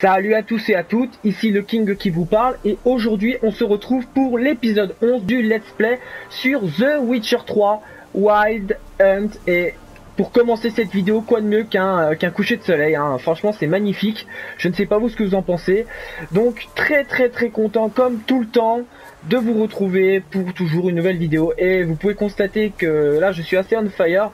Salut à tous et à toutes, ici le King qui vous parle et aujourd'hui on se retrouve pour l'épisode 11 du Let's Play sur The Witcher 3 Wild Hunt. Et pour commencer cette vidéo, quoi de mieux qu'un coucher de soleil, hein. Franchement c'est magnifique, je ne sais pas vous ce que vous en pensez. Donc très content comme tout le temps de vous retrouver pour toujours une nouvelle vidéo. Et vous pouvez constater que là je suis assez on fire.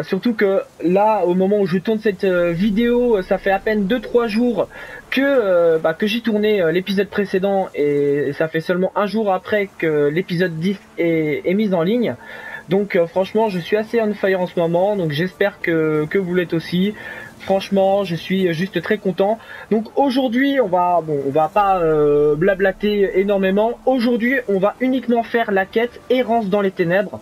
Surtout que là au moment où je tourne cette vidéo, ça fait à peine 2-3 jours que j'ai tourné l'épisode précédent, et ça fait seulement un jour après que l'épisode 10 est mis en ligne. Donc franchement je suis assez on fire en ce moment, donc j'espère que vous l'êtes aussi. Franchement je suis juste très content. Donc aujourd'hui on va pas blablater énormément. Aujourd'hui on va uniquement faire la quête Errance dans les ténèbres.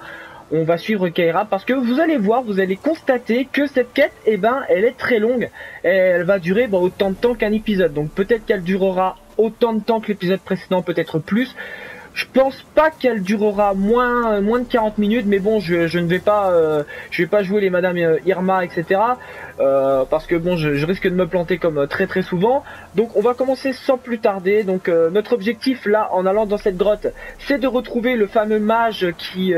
On va suivre Keira parce que vous allez voir, vous allez constater que cette quête, elle est très longue. Et elle va durer autant de temps qu'un épisode. Donc peut-être qu'elle durera autant de temps que l'épisode précédent, peut-être plus. Je pense pas qu'elle durera moins de 40 minutes, mais bon, je ne vais pas, jouer les Madame Irma, etc. Parce que bon, je risque de me planter comme très souvent. Donc on va commencer sans plus tarder. Donc notre objectif là, en allant dans cette grotte, c'est de retrouver le fameux mage qui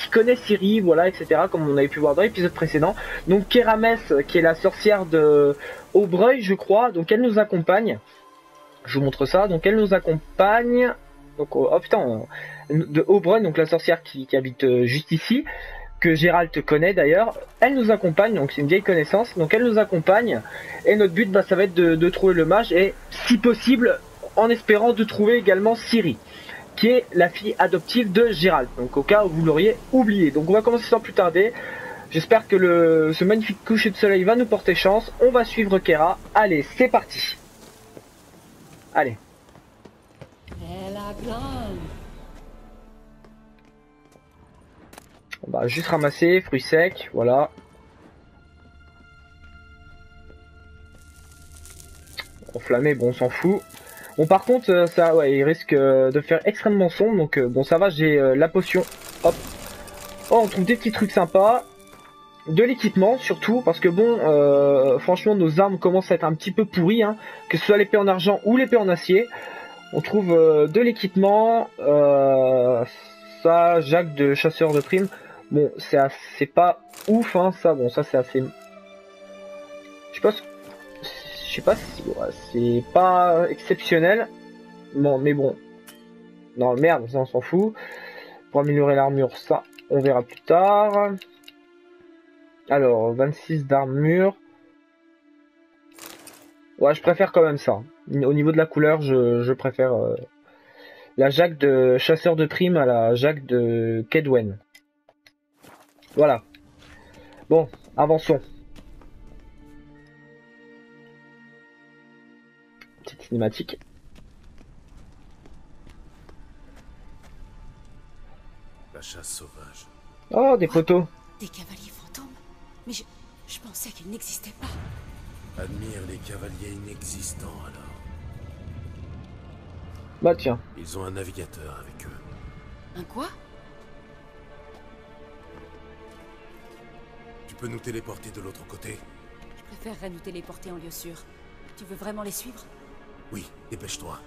connaît Ciri, voilà, etc. Comme on avait pu voir dans l'épisode précédent. Donc Keramès, qui est la sorcière de Aubreuil, je crois. Donc elle nous accompagne. Je vous montre ça. Donc elle nous accompagne. Donc, oh putain, de Aubreuil, donc la sorcière qui habite juste ici, que Gérald connaît d'ailleurs. Elle nous accompagne, donc c'est une vieille connaissance, donc elle nous accompagne, et notre but ça va être de trouver le mage, et si possible en espérant de trouver également Ciri, qui est la fille adoptive de Gérald, donc au cas où vous l'auriez oublié. Donc on va commencer sans plus tarder. J'espère que ce magnifique coucher de soleil va nous porter chance. On va suivre Keira. Allez, c'est parti. Allez. On va juste ramasser fruits secs, voilà. Enflammé, bon on s'en fout. Bon par contre ça, ouais, il risque de faire extrêmement sombre, donc bon ça va, j'ai la potion. Hop. Oh, on trouve des petits trucs sympas. De l'équipement surtout, parce que bon, franchement nos armes commencent à être un petit peu pourries, hein, que ce soit l'épée en argent ou l'épée en acier. On trouve de l'équipement, ça, Jacques de chasseur de primes. Bon, c'est pas ouf, hein, ça. Bon, ça c'est assez. Je sais pas si c'est pas exceptionnel. Bon, mais bon. Non, merde, ça on s'en fout. Pour améliorer l'armure, ça, on verra plus tard. Alors, 26 d'armure. Ouais, je préfère quand même ça. Au niveau de la couleur, je préfère la Jacques de chasseur de primes à la Jacques de Kedwen. Voilà. Bon, avançons. Petite cinématique. La chasse sauvage. Oh, des poteaux. Des cavaliers fantômes? Mais je pensais qu'ils n'existaient pas. Admire les cavaliers inexistants alors. Bah tiens. Ils ont un navigateur avec eux. Un quoi? Tu peux nous téléporter de l'autre côté? Je préférerais nous téléporter en lieu sûr. Tu veux vraiment les suivre? Oui, dépêche-toi.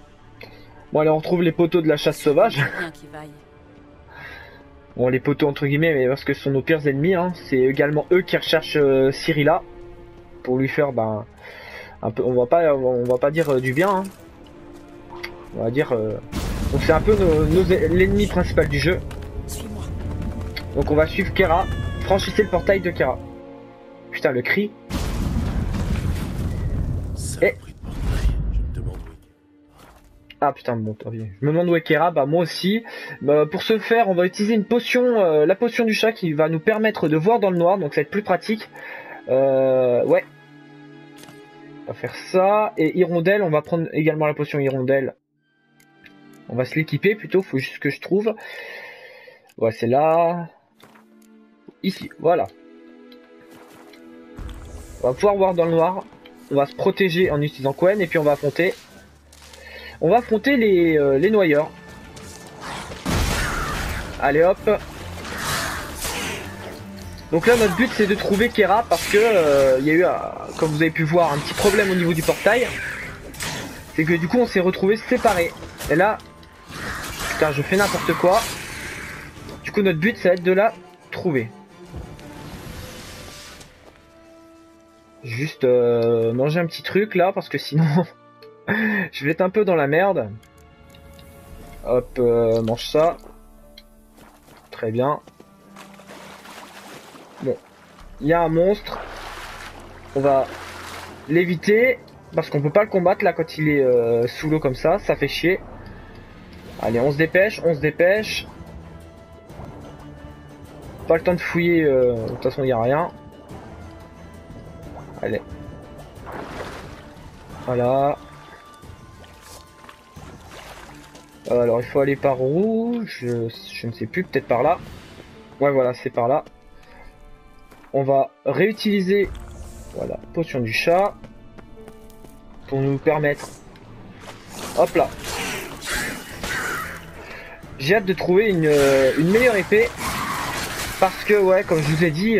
Bon allez, on retrouve les poteaux de la chasse sauvage. Rien qui vaille. Bon, les poteaux entre guillemets, mais parce que ce sont nos pires ennemis, hein. C'est également eux qui recherchent Ciri là. Pour lui faire un peu, on va pas dire du bien, hein. On va dire donc c'est un peu l'ennemi principal du jeu. Suis-moi. Donc on va suivre Keira. Franchissez le portail de Keira. Putain, le cri. Saloperie de portail, je me demande où est. Ah putain, bon, tant pis. Je me demande où est Keira, bah moi aussi. Pour ce faire, on va utiliser une potion, la potion du chat, qui va nous permettre de voir dans le noir, donc ça va être plus pratique. Ouais. On va faire ça. Et hirondelle, on va prendre également la potion hirondelle. On va se l'équiper plutôt, faut juste que je trouve. Ouais, c'est là. Ici, voilà. On va pouvoir voir dans le noir. On va se protéger en utilisant Quen, et puis on va affronter. On va affronter les noyeurs. Allez hop. Donc là notre but c'est de trouver Keira parce que il y a eu, comme vous avez pu voir, un petit problème au niveau du portail. c'est que du coup on s'est retrouvés séparés. Et là, putain, je fais n'importe quoi. Du coup notre but ça va être de la trouver. Juste manger un petit truc là parce que sinon je vais être un peu dans la merde. Hop, mange ça. Très bien. Bon, il y a un monstre. On va l'éviter parce qu'on peut pas le combattre là quand il est sous l'eau comme ça fait chier. Allez, on se dépêche, on se dépêche. Pas le temps de fouiller, de toute façon il n'y a rien. Allez. Voilà. Alors il faut aller par où? Je ne sais plus, peut-être par là. Ouais voilà, c'est par là. On va réutiliser, voilà, potion du chat. Pour nous permettre. Hop là. J'ai hâte de trouver une meilleure épée. Parce que ouais, comme je vous ai dit,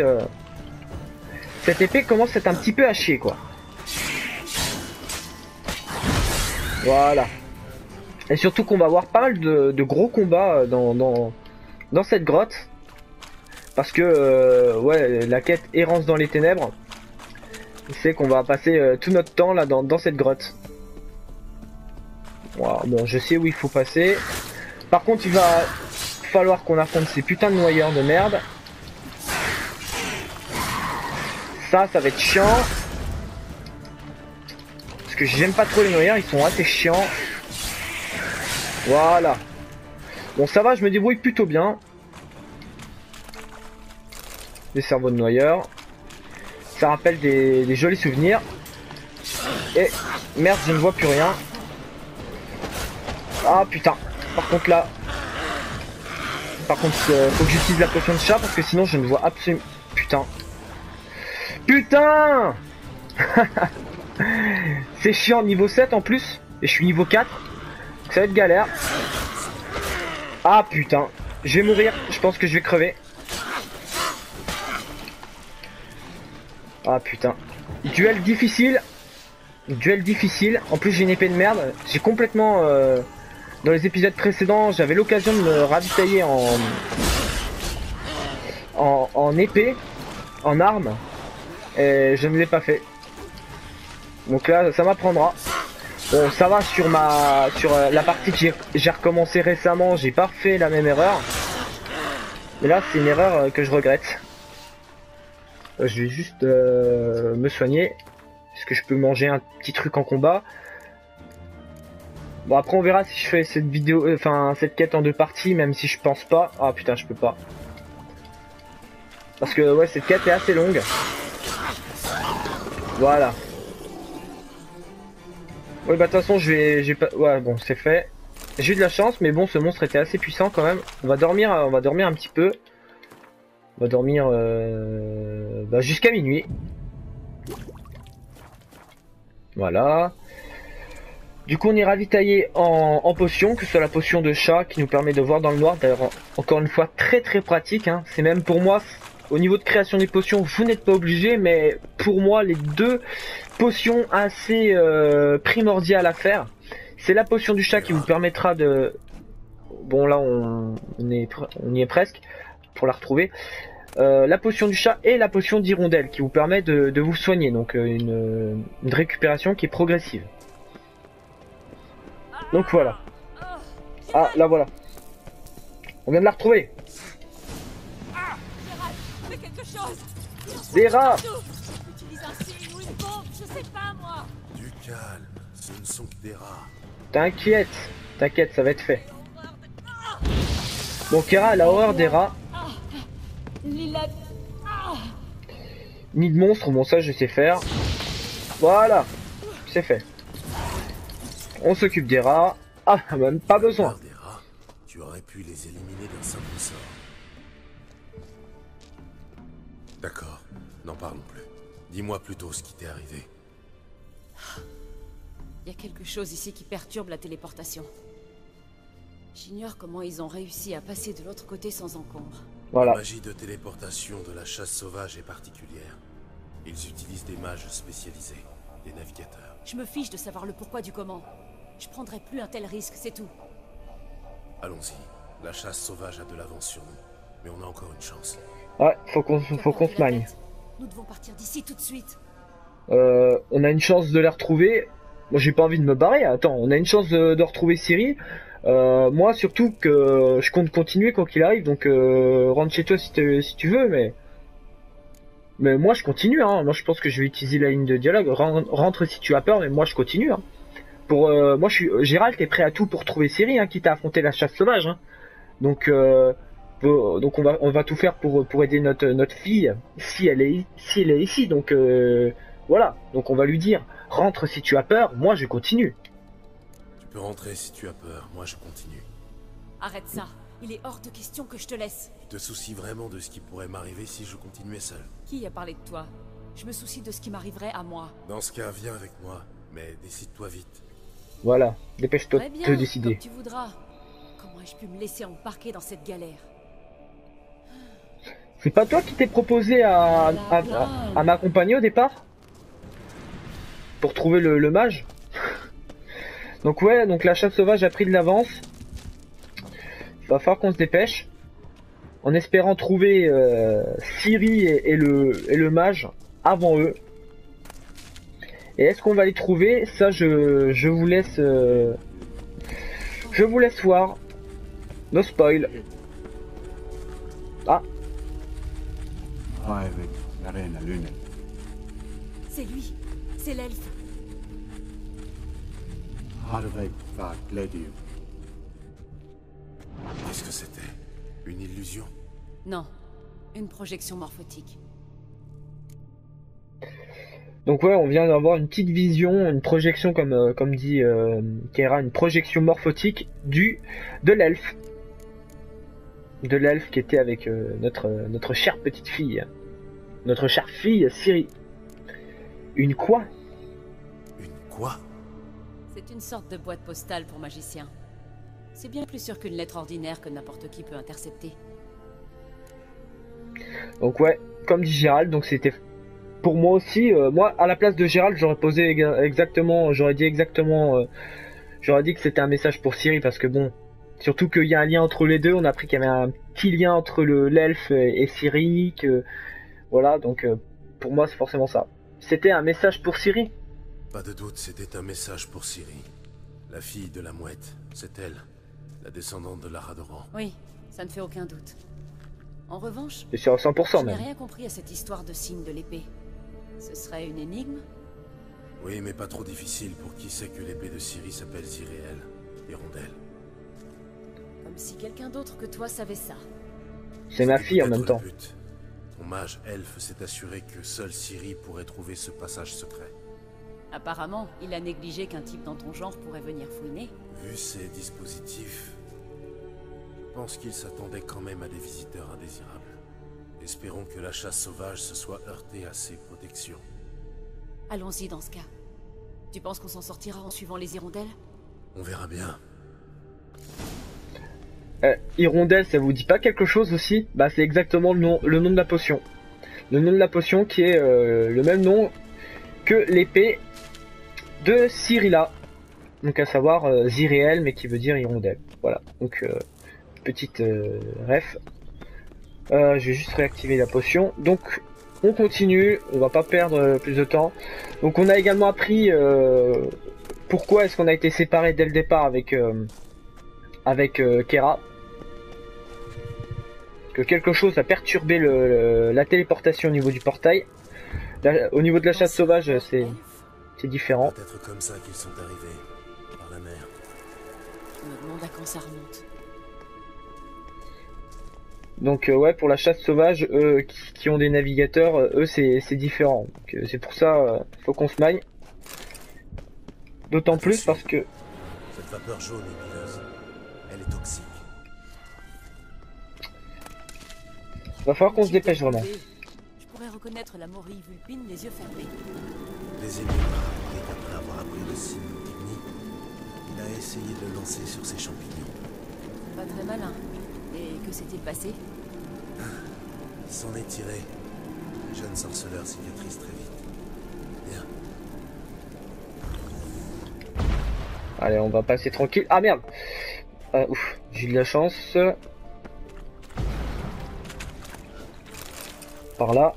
cette épée commence à être un petit peu à chier quoi. Voilà. Et surtout qu'on va avoir pas mal de gros combats dans cette grotte. Parce que ouais, la quête errance dans les ténèbres, c'est qu'on va passer tout notre temps là dans cette grotte. Voilà, bon, je sais où il faut passer. Par contre, il va falloir qu'on affronte ces putains de noyeurs de merde. Ça va être chiant. Parce que j'aime pas trop les noyeurs, ils sont assez chiants. Voilà. Bon, ça va, je me débrouille plutôt bien. Des cerveaux de noyeurs. Ça rappelle des jolis souvenirs. Et merde, je ne vois plus rien. Ah putain. Par contre là. Par contre, faut que j'utilise la potion de chat parce que sinon je ne vois absolument. Putain. Putain. C'est chiant, niveau 7 en plus. Et je suis niveau 4. Ça va être galère. Ah putain. Je vais mourir. Je pense que je vais crever. Ah putain. Duel difficile. Duel difficile. En plus j'ai une épée de merde. J'ai complètement... dans les épisodes précédents, j'avais l'occasion de me ravitailler en épée, en arme. Et je ne l'ai pas fait. Donc là, ça m'apprendra. Bon, ça va sur la partie que j'ai recommencé récemment. J'ai pas fait la même erreur. Mais là, c'est une erreur que je regrette. Je vais juste me soigner. Est-ce que je peux manger un petit truc en combat? Bon, après on verra si je fais cette vidéo, cette quête en 2 parties, même si je pense pas. Ah putain, je peux pas. Parce que ouais, cette quête est assez longue. Voilà. Ouais, bah de toute façon, j'ai pas. Ouais, bon, c'est fait. J'ai eu de la chance, mais bon, ce monstre était assez puissant quand même. On va dormir un petit peu. On va dormir jusqu'à minuit. Voilà. Du coup on est ravitaillé en potion, que ce soit la potion de chat qui nous permet de voir dans le noir. D'ailleurs encore une fois très pratique, hein. C'est même pour moi, au niveau de création des potions, vous n'êtes pas obligé, mais pour moi les deux potions assez primordiales à faire, c'est la potion du chat qui vous permettra de... Bon là on y est presque pour la retrouver. La potion du chat et la potion d'hirondelle qui vous permet de vous soigner, donc une récupération qui est progressive. Donc voilà. Ah là voilà. On vient de la retrouver. Fais quelque chose. Des rats. Utilise un signe ou une bombe, je sais pas moi. Du calme, ce ne sont que des rats. T'inquiète, t'inquiète, ça va être fait. Bon, Kera elle a horreur des rats. Lila. Ni de monstres, bon ça je sais faire. Voilà, c'est fait. On s'occupe des rats. Ah, même pas besoin. Des rats, tu aurais pu les éliminer d'un simple sort. D'accord, n'en parlons plus. Dis-moi plutôt ce qui t'est arrivé. Il y a quelque chose ici qui perturbe la téléportation. J'ignore comment ils ont réussi à passer de l'autre côté sans encombre. Voilà. La magie de téléportation de la chasse sauvage est particulière. Ils utilisent des mages spécialisés, des navigateurs. Je me fiche de savoir le pourquoi du comment. Je prendrai plus un tel risque, c'est tout. Allons-y. La chasse sauvage a de l'avance sur nous. Mais on a encore une chance. Ouais, faut qu'on Tu as se perdu la magne. tête. Nous devons partir d'ici tout de suite. On a une chance de les retrouver. Moi j'ai pas envie de me barrer. Attends, on a une chance de retrouver Ciri. Moi surtout que je compte continuer quoi qu'il arrive. Donc rentre chez toi si tu veux, mais moi je continue. Hein. Moi je pense que je vais utiliser la ligne de dialogue. Rentre si tu as peur, mais moi je continue. Hein. Moi je suis Gérald, t'es prêt à tout pour trouver Ciri, hein, quitte à affronter la chasse sauvage. Hein. Donc on va tout faire pour aider notre fille si elle est ici. Donc voilà. Donc on va lui dire rentre si tu as peur. Moi je continue. Tu peux rentrer si tu as peur. Moi, je continue. Arrête ça. Il est hors de question que je te laisse. Tu te soucies vraiment de ce qui pourrait m'arriver si je continuais seul? Qui a parlé de toi? Je me soucie de ce qui m'arriverait à moi. Dans ce cas, viens avec moi. Mais décide-toi vite. Voilà. Dépêche-toi Très de bien, te décider. comme tu voudras. Comment ai-je pu me laisser embarquer dans cette galère? C'est pas toi qui t'es proposé à m'accompagner au départ? Pour trouver le mage? Donc ouais, donc la chasse sauvage a pris de l'avance. Il va falloir qu'on se dépêche. En espérant trouver Ciri et le mage avant eux. Et est-ce qu'on va les trouver? Ça je vous laisse voir. No spoil. Ah, C'est lui. C'est l'elfe. Qu'est-ce que c'était? Une illusion? Non. Une projection morphotique. donc ouais, on vient d'avoir une petite vision, une projection comme dit Kera, une projection morphotique de l'elfe. De l'elfe qui était avec notre chère petite fille. Notre chère fille Ciri. Une quoi? Une quoi? C'est une sorte de boîte postale pour magicien. C'est bien plus sûr qu'une lettre ordinaire que n'importe qui peut intercepter. Donc ouais, comme dit Gérald, donc c'était pour moi aussi. Moi, à la place de Gérald, j'aurais dit que c'était un message pour Ciri parce que bon, surtout qu'il y a un lien entre les deux. On a appris qu'il y avait un petit lien entre l'elfe et Ciri. Voilà, donc pour moi c'est forcément ça. C'était un message pour Ciri. Pas de doute, c'était un message pour Ciri. La fille de la mouette, c'est elle. La descendante de Lara Doran. Oui, ça ne fait aucun doute. En revanche, C'est sûr à 100% je n'ai même. rien compris à cette histoire de signe de l'épée. Ce serait une énigme? Oui, mais pas trop difficile pour qui sait que l'épée de Ciri s'appelle Ziréel, Hirondelle. Comme si quelqu'un d'autre que toi savait ça. C'est ma C'était fille en peut-être même temps. le but. Ton mage elfe s'est assuré que seul Ciri pourrait trouver ce passage secret. Apparemment, il a négligé qu'un type dans ton genre pourrait venir fouiner. Vu ces dispositifs, je pense qu'il s'attendait quand même à des visiteurs indésirables. Espérons que la chasse sauvage se soit heurtée à ses protections. Allons-y dans ce cas. Tu penses qu'on s'en sortira en suivant les hirondelles? On verra bien. Hirondelle, ça vous dit pas quelque chose aussi? Bah c'est exactement le nom de la potion. Le nom de la potion qui est le même nom que l'épée de Cyrilla. Donc à savoir Ziréel, mais qui veut dire hirondelle. Voilà, donc petite ref. Je vais juste réactiver la potion. Donc on continue, on va pas perdre plus de temps. Donc on a également appris pourquoi est-ce qu'on a été séparés dès le départ avec Kera. Que quelque chose a perturbé la téléportation au niveau du portail. Au niveau de la chasse sauvage, c'est différent. Peut-être comme ça qu'ils sont arrivés, par la mer. Je me demande à quand ça remonte. Donc ouais, pour la chasse sauvage, eux qui ont des navigateurs, eux c'est différent. C'est pour ça, faut qu'on se maille. D'autant plus parce que... Cette vapeur jaune est pileuse. Elle est toxique. va falloir qu'on se dépêche vraiment. Je pourrais reconnaître la morille vulpine les yeux fermés. Les ennemis m'ont rappelé qu'après avoir appris le signe d'Igni, il a essayé de le lancer sur ses champignons. Pas très malin. Et que s'est-il passé? S'en est tiré. Le jeune sorceleur cicatrise très vite. Bien. Allez, on va passer tranquille. Ah merde. Ouf, j'ai eu de la chance. Par là.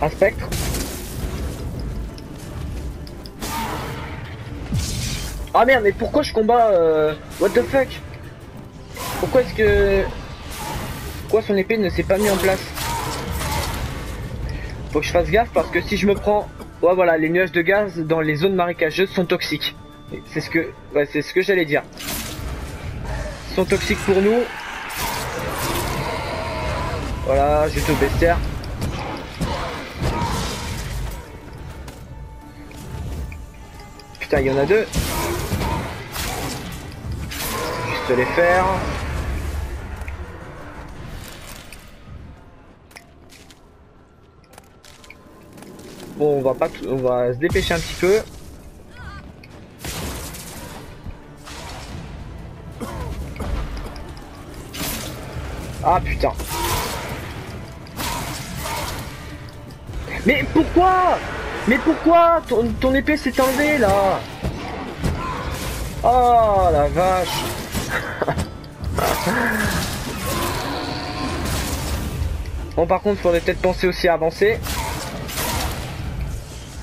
Un spectre. Ah merde, mais pourquoi je combats what the fuck? Pourquoi est-ce que... Pourquoi son épée ne s'est pas mis en place? Faut que je fasse gaffe parce que si je me prends... Ouais voilà, les nuages de gaz dans les zones marécageuses sont toxiques. C'est ce que... Ouais, c'est ce que j'allais dire. Ils sont toxiques pour nous. Voilà, juste au bestiaire. Putain, il y en a deux. Juste les faire. Bon, on va se dépêcher un petit peu. Ah putain. Mais pourquoi? Mais pourquoi ton épée s'est enlevée là? Oh la vache. Bon, par contre, faudrait peut-être penser aussi à avancer.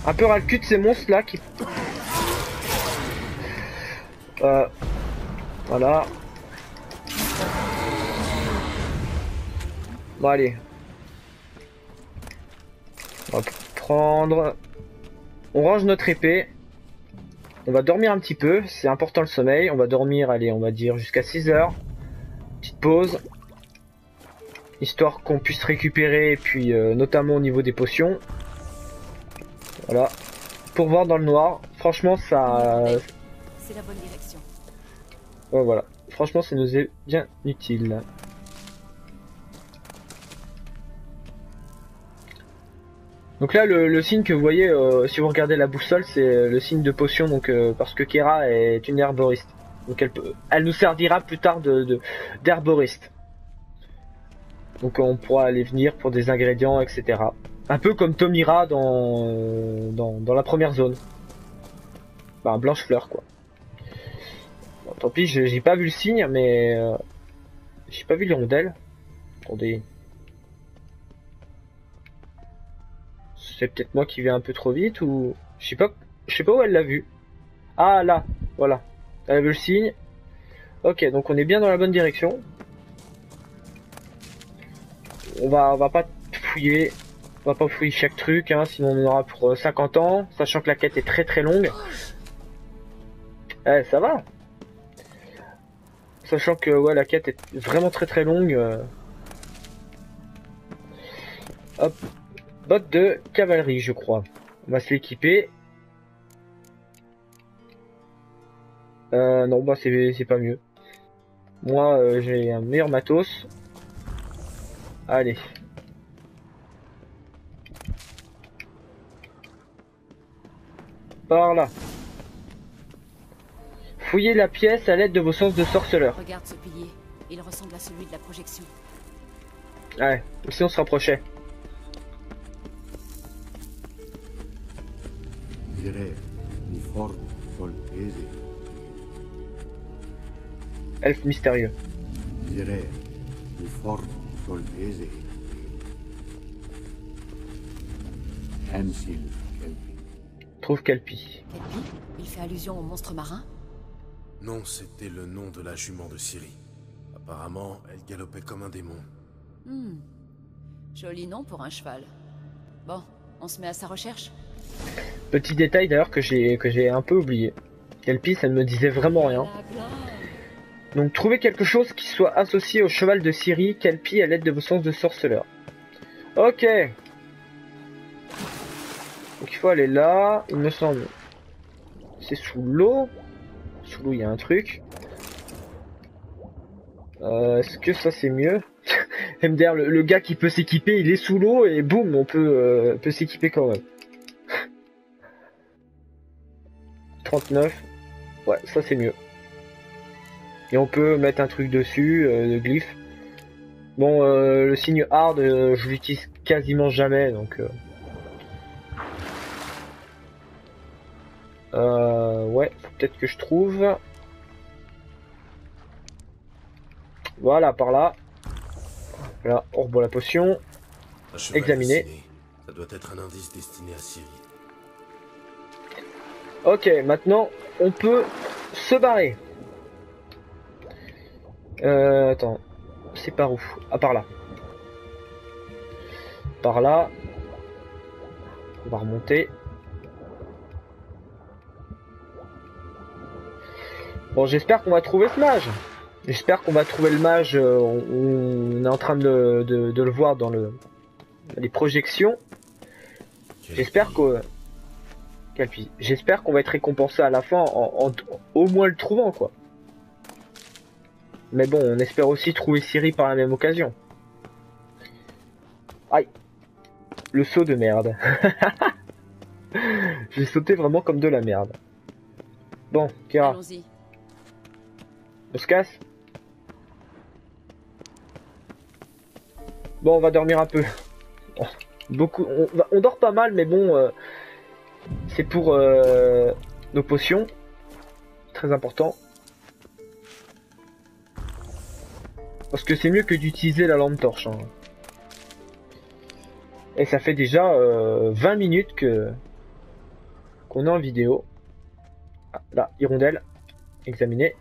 Un peu ras le cul de ces monstres là qui... Voilà. Bon allez. On va prendre... On range notre épée. On va dormir un petit peu. C'est important le sommeil. On va dormir, allez, on va dire jusqu'à 6 heures. Petite pause. Histoire qu'on puisse récupérer, et puis notamment au niveau des potions. Voilà. Pour voir dans le noir. Franchement, ça... C'est la bonne direction. Ouais, voilà. Franchement, ça nous est bien utile. Donc là, le signe que vous voyez, si vous regardez la boussole, c'est le signe de potion, donc parce que Kera est une herboriste. Donc elle nous servira plus tard d'herboriste. Donc on pourra aller venir pour des ingrédients, etc. Un peu comme Tomira dans la première zone. Bah, blanche fleur, quoi. Bon, tant pis, j'ai pas vu le signe, mais j'ai pas vu l'hirondelle. Attendez. C'est peut-être moi qui vais un peu trop vite ou... Je sais pas où elle l'a vu. Ah là, voilà. Elle a vu le signe. Ok, donc on est bien dans la bonne direction. On va pas fouiller. On va pas fouiller chaque truc, hein, sinon on en aura pour 50 ans. Sachant que la quête est très très longue. Eh, ça va. Sachant que ouais, la quête est vraiment très très longue. Hop. Botte de cavalerie, je crois. On va se l'équiper. Non, bah c'est pas mieux. Moi, j'ai un meilleur matos. Allez. Par là. Fouillez la pièce à l'aide de vos sens de sorceleur. Regarde ce pilier. Il ressemble à celui de la projection. Ouais, si on se rapprochait. Elfe mystérieux. Trouve Kelpie. Kelpie? Il fait allusion au monstre marin? Non, c'était le nom de la jument de Ciri. Apparemment, elle galopait comme un démon. Joli nom pour un cheval. Bon, on se met à sa recherche? Petit détail d'ailleurs que j'ai un peu oublié. Kelpie, ça ne me disait vraiment rien. Donc trouvez quelque chose qui soit associé au cheval de Ciri, Kelpie, à l'aide de vos sens de sorceleur. Ok. Donc il faut aller là, il me semble. C'est sous l'eau. Sous l'eau il y a un truc. Est-ce que ça c'est mieux? MDR, le gars qui peut s'équiper, il est sous l'eau et boum, on peut s'équiper quand même. 39. Ouais, ça c'est mieux. Et on peut mettre un truc dessus, le glyphe. Bon, le signe hard, je l'utilise quasiment jamais, donc... Ouais, faut peut-être que je trouve. Voilà, par là. Là, on reboit la potion. Un cheval Examiner. dessiné. Ça doit être un indice destiné à Ciri. Ok, maintenant, on peut se barrer. Attends. C'est par où? Ah, par là. Par là. On va remonter. Bon, j'espère qu'on va trouver ce mage. J'espère qu'on va trouver le mage. On est en train de le voir dans les projections. J'espère que... J'espère qu'on va être récompensé à la fin en au moins le trouvant, quoi. Mais bon, on espère aussi trouver Ciri par la même occasion. Aïe. Le saut de merde. J'ai sauté vraiment comme de la merde. Bon, Kira, Allons-y. on se casse. Bon, on va dormir un peu. Beaucoup, on dort pas mal, mais bon, c'est pour nos potions. Très important. Parce que c'est mieux que d'utiliser la lampe torche. Hein. Et ça fait déjà 20 minutes qu'on est en vidéo. Ah, là, hirondelle. Examiner.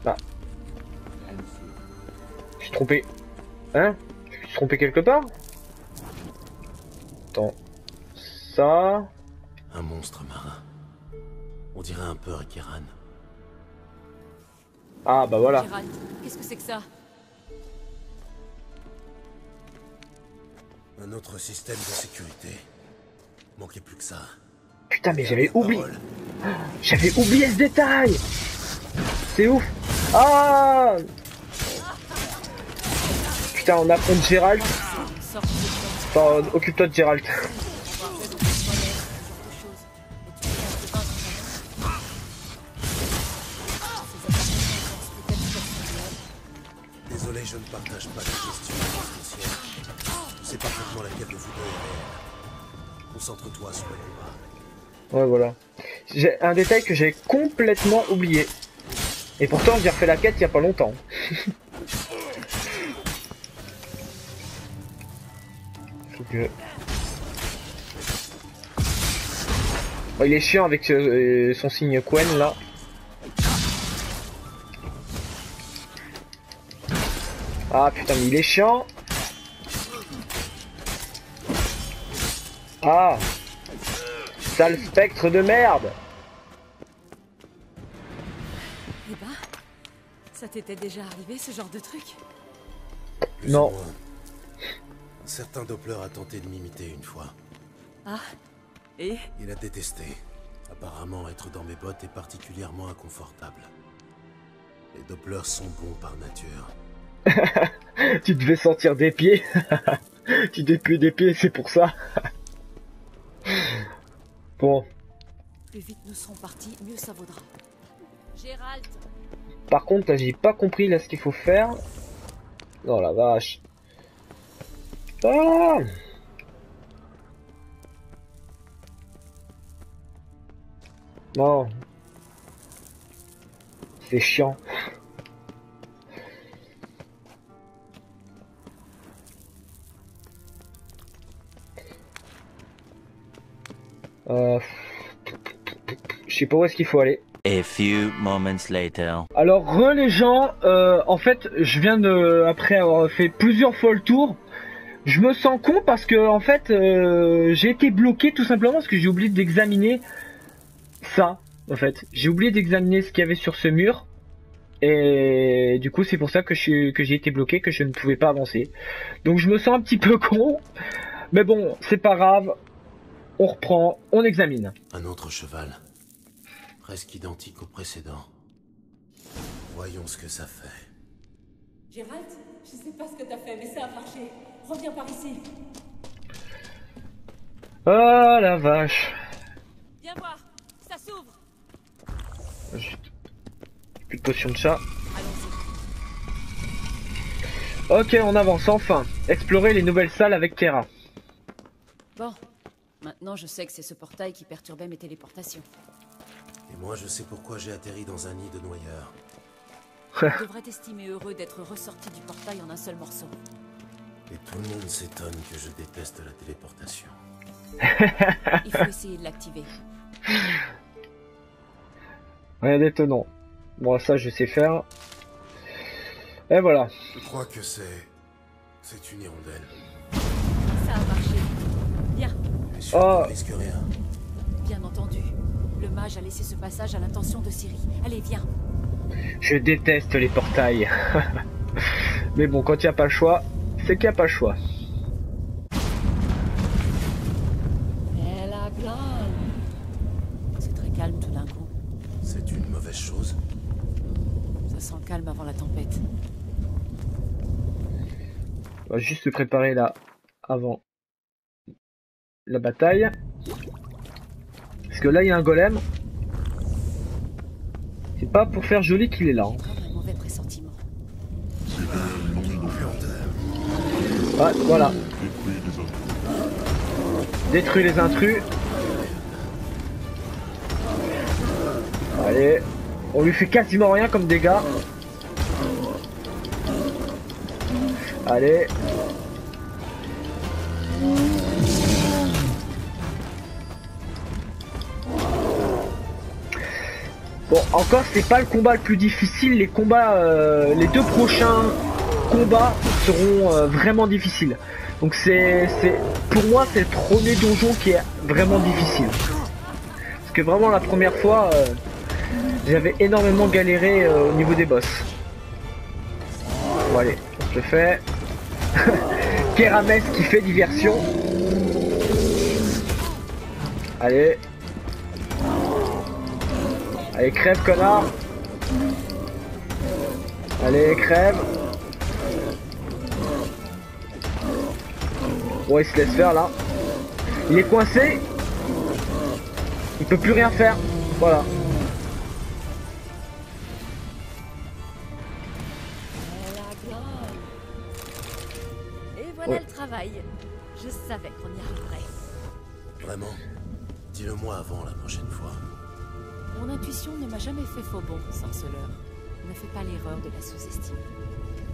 Ah. Je suis trompé. Hein? Je me suis trompé quelque part? Attends. Ça... Un monstre marin. On dirait un peu un Kiran. Ah bah voilà. Gérald, qu'est-ce que c'est que ça? Un autre système de sécurité. Manquait plus que ça. Putain mais j'avais oublié. J'avais oublié ce détail. C'est ouf. Ah. Putain on affronte Gérald. Sors de cette Enfin, occupe-toi de Gérald. Désolé, je ne partage pas les questions existentielles. Je sais parfaitement laquelle de vous deux est réelle. Concentre-toi sur le combat. Ouais voilà. J'ai un détail que j'ai complètement oublié. Et pourtant j'ai refait la quête il y a pas longtemps. Faut que... Bon, il est chiant avec son signe Quen là. Ah putain mais il est chiant. Ah. Sale spectre de merde. Eh ben, ça t'était déjà arrivé ce genre de truc? Plus Non. ou moins. Un certain Doppler a tenté de m'imiter une fois. Ah, et? Il a détesté. Apparemment, être dans mes bottes est particulièrement inconfortable. Les Dopplers sont bons par nature. Tu devais sentir des pieds. Tu devais puer des pieds, c'est pour ça. Bon. Plus vite nous serons partis, mieux ça vaudra. Gérald! Par contre, là, j'ai pas compris là ce qu'il faut faire. Non, la vache. Ah! Non. C'est chiant. Je sais pas où est-ce qu'il faut aller. A few moments later. Alors les gens, en fait, je viens de, après avoir fait plusieurs fois le tour, je me sens con parce que en fait, j'ai été bloqué tout simplement parce que j'ai oublié d'examiner ça. En fait, j'ai oublié d'examiner ce qu'il y avait sur ce mur et du coup c'est pour ça que j'ai été bloqué, que je ne pouvais pas avancer. Donc je me sens un petit peu con, mais bon, c'est pas grave. On reprend, on examine. Un autre cheval. Presque identique au précédent. Voyons ce que ça fait. Gérald, je sais pas ce que t'as fait, mais ça a marché. Reviens par ici. Oh la vache. Viens voir, ça s'ouvre. Juste... Plus de potion de chat. Allons-y. Ok, on avance enfin. Explorer les nouvelles salles avec Kera. Bon, maintenant je sais que c'est ce portail qui perturbait mes téléportations. Et moi, je sais pourquoi j'ai atterri dans un nid de noyeurs. Tu devrais t'estimer heureux d'être ressorti du portail en un seul morceau. Et tout le monde s'étonne que je déteste la téléportation. Il faut essayer de l'activer. Rien d'étonnant. Bon, ça je sais faire. Et voilà. Je crois que c'est une hirondelle. Ça a marché. Bien, Et sûr Oh. qu'on risque rien. bien entendu. Le mage a laissé ce passage à l'intention de Ciri. Allez, viens. Je déteste les portails. Mais bon, quand il n'y a pas le choix, c'est qu'il n'y a pas le choix. Elle a plein. C'est très calme tout d'un coup. C'est une mauvaise chose. Ça sent le calme avant la tempête. On va juste se préparer là avant la bataille. Parce que là il y a un golem. C'est pas pour faire joli qu'il est là. hein. J'ai comme un mauvais pressentiment. Ouais, voilà. Détruis les intrus. Allez. On lui fait quasiment rien comme dégâts. Allez. Bon, encore c'est pas le combat le plus difficile. Les combats, les deux prochains combats seront vraiment difficiles. Donc pour moi c'est le premier donjon qui est vraiment difficile. Parce que vraiment la première fois, j'avais énormément galéré au niveau des boss. Bon allez, on se le fait. Kerames qui fait diversion. Allez. Allez, crève, connard. Allez, crève. Bon, il se laisse faire là. Il est coincé. Il peut plus rien faire. Voilà. Elle a plein. Et voilà Ouais. le travail. Je savais qu'on y arriverait. Vraiment. Dis-le-moi avant la prochaine fois. Mon intuition ne m'a jamais fait faux bon, sorceleur. Ne fais pas l'erreur de la sous-estimer.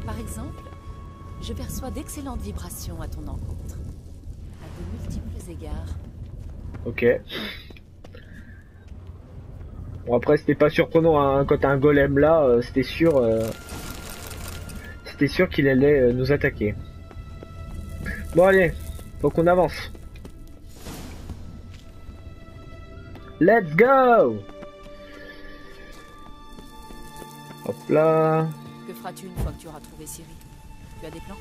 Par exemple, je perçois d'excellentes vibrations à ton encontre. À de multiples égards. Ok. Bon après c'était pas surprenant hein, quand t'as un golem là, c'était sûr qu'il allait nous attaquer. Bon allez, faut qu'on avance. Let's go. Hop là. Que feras-tu une fois que tu auras trouvé Ciri? Tu as des plans?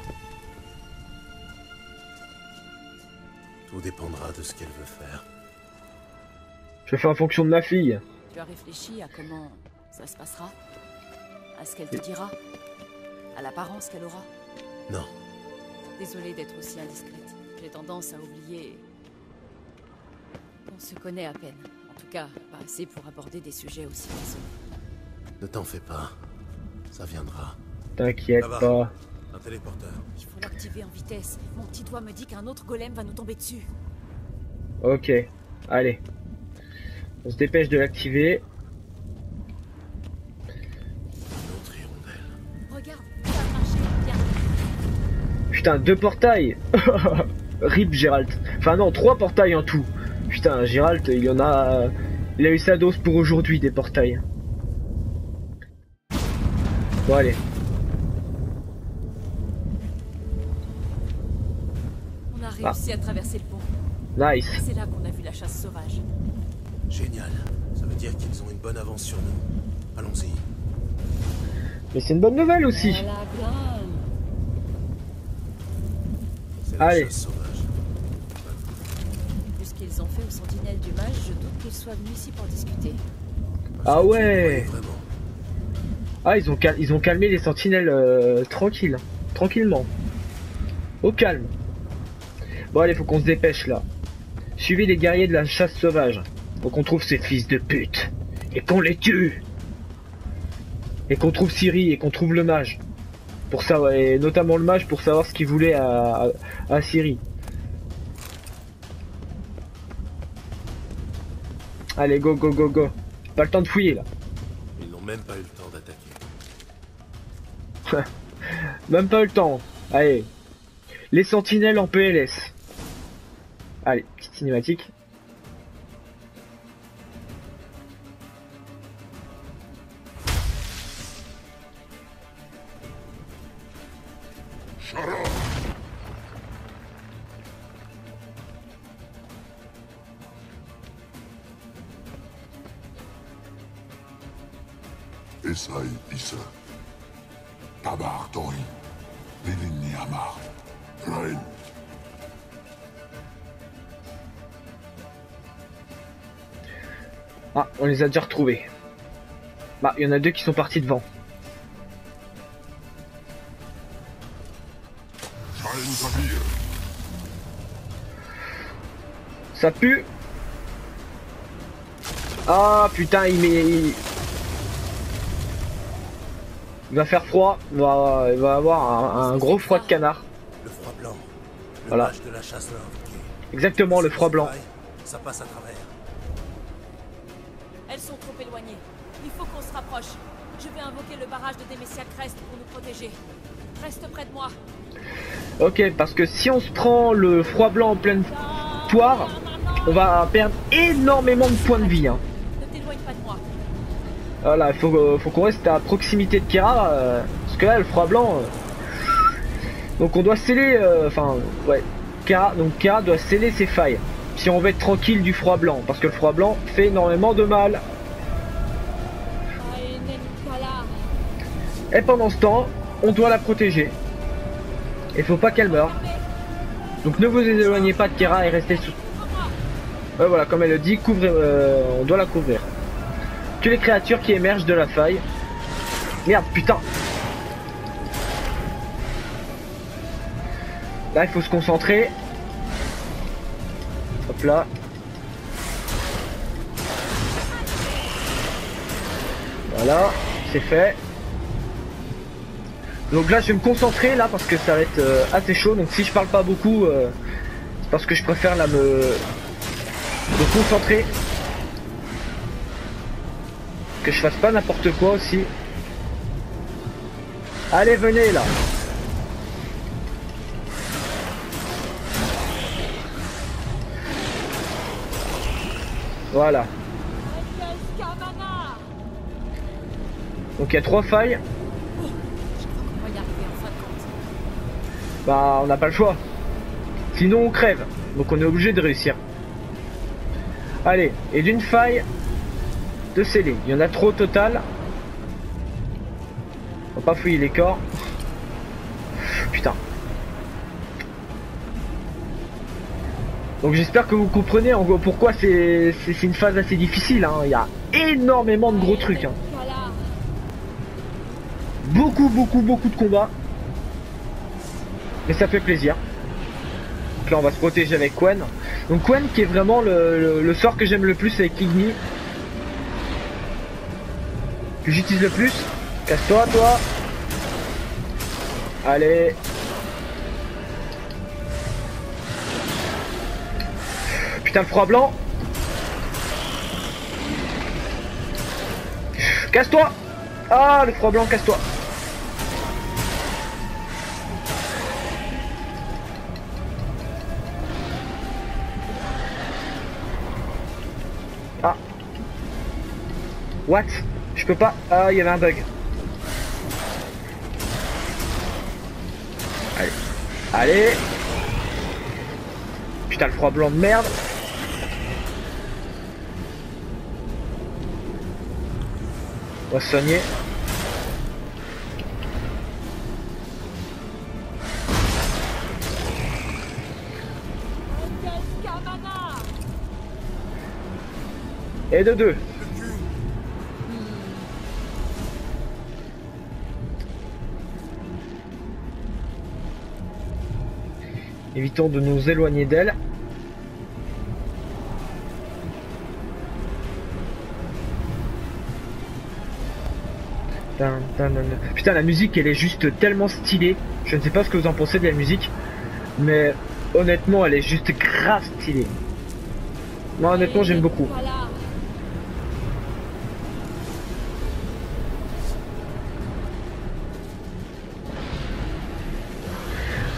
Tout dépendra de ce qu'elle veut faire. Je fais en fonction de ma fille. Tu as réfléchi à comment ça se passera? À ce qu'elle te dira? À l'apparence qu'elle aura? Non. Désolée d'être aussi indiscrète. J'ai tendance à oublier... On se connaît à peine. En tout cas, pas assez pour aborder des sujets aussi personnels. Ne t'en fais pas. Ça viendra. T'inquiète Ça va. pas. Un téléporteur. Il faut l'activer en vitesse. Mon petit doigt me dit qu'un autre golem va nous tomber dessus. Ok. Allez. On se dépêche de l'activer. Une autre hirondelle. Regarde, ça a marché. Bien. Putain, 2 portails. RIP Gérald. Enfin non, 3 portails en tout. Putain, Gérald, il en a... Il a eu sa dose pour aujourd'hui des portails. Bon allez. On a réussi à traverser le pont. Nice. C'est là qu'on a vu la chasse sauvage. Génial. Ça veut dire qu'ils ont une bonne avance sur nous. Allons-y. Mais c'est une bonne nouvelle aussi. Elle a plein. C'est la Allez. chasse sauvage. Vu ce qu'ils ont fait aux sentinelles du mage, je doute qu'ils soient venus ici pour discuter. Ah Tu ouais. le croyais vraiment. Ah, ils ont calmé les sentinelles tranquilles. Tranquillement. Au calme. Bon allez, faut qu'on se dépêche là. Suivez les guerriers de la chasse sauvage. Faut qu'on trouve ces fils de pute. Et qu'on les tue. Et qu'on trouve Ciri et qu'on trouve le mage. pour savoir, et notamment le mage pour savoir ce qu'il voulait à Ciri. Allez, go, go, go, go. Pas le temps de fouiller là. Ils n'ont même pas eu le temps d'attaquer. Même pas eu le temps. Allez. Les sentinelles en PLS. Allez, petite cinématique. Esai Isa. Tabar Tori. Lilini Amar. Rain. Ah, on les a déjà retrouvés. Bah, il y en a deux qui sont partis devant. Ça pue. Ah putain, il va faire froid. Il va avoir un gros froid de canard. Le froid blanc. Le Voilà. mage de la chasse l'a invoqué. Exactement, le froid blanc. Ça passe à travers. Elles sont trop éloignées. Il faut qu'on se rapproche. Je vais invoquer le barrage de Demesia Crest pour nous protéger. Reste près de moi. Ok, parce que si on se prend le froid blanc en pleine poire, on va perdre énormément de points de vie. Hein. Ne t'éloigne pas de moi. Voilà, il faut qu'on reste à proximité de Kera, parce que là, le froid blanc... donc on doit sceller... Enfin, ouais. Donc Kera doit sceller ses failles. Si on veut être tranquille du froid blanc, parce que le froid blanc fait énormément de mal. Et pendant ce temps, on doit la protéger. Il faut pas qu'elle meure. Donc ne vous éloignez pas de Kera et restez sous... Ouais, voilà, comme elle le dit, on doit la couvrir. Que les créatures qui émergent de la faille. Merde, putain. Là, il faut se concentrer. Hop là. Voilà, c'est fait. Donc là, je vais me concentrer là parce que ça va être assez chaud. Donc si je parle pas beaucoup, c'est parce que je préfère là me concentrer. Que je fasse pas n'importe quoi aussi. Allez, venez là. Voilà. Donc il y a 3 failles. On va y arriver en fin de compte. Bah on n'a pas le choix. Sinon on crève. Donc on est obligé de réussir. Allez, et d'une faille de scellé. Il y en a trop au total. On va pas fouiller les corps. Putain. Donc j'espère que vous comprenez en gros pourquoi c'est une phase assez difficile. Hein. Il y a énormément de gros trucs. Hein. Beaucoup de combats. Mais ça fait plaisir. Donc là on va se protéger avec Quen. Donc Quen qui est vraiment le sort que j'aime le plus avec Igni. Que j'utilise le plus. Casse-toi toi. Allez. Putain le froid blanc. Casse-toi. Ah le froid blanc, casse-toi. Ah. What? Je peux pas. Ah, il y avait un bug. Allez. Allez. Putain, le froid blanc de merde. On va se soigner. Et de 2. Évitons de nous éloigner d'elle. Putain. Putain, la musique elle est juste tellement stylée. Je ne sais pas ce que vous en pensez de la musique, mais honnêtement elle est juste grave stylée. Moi honnêtement j'aime beaucoup. Voilà.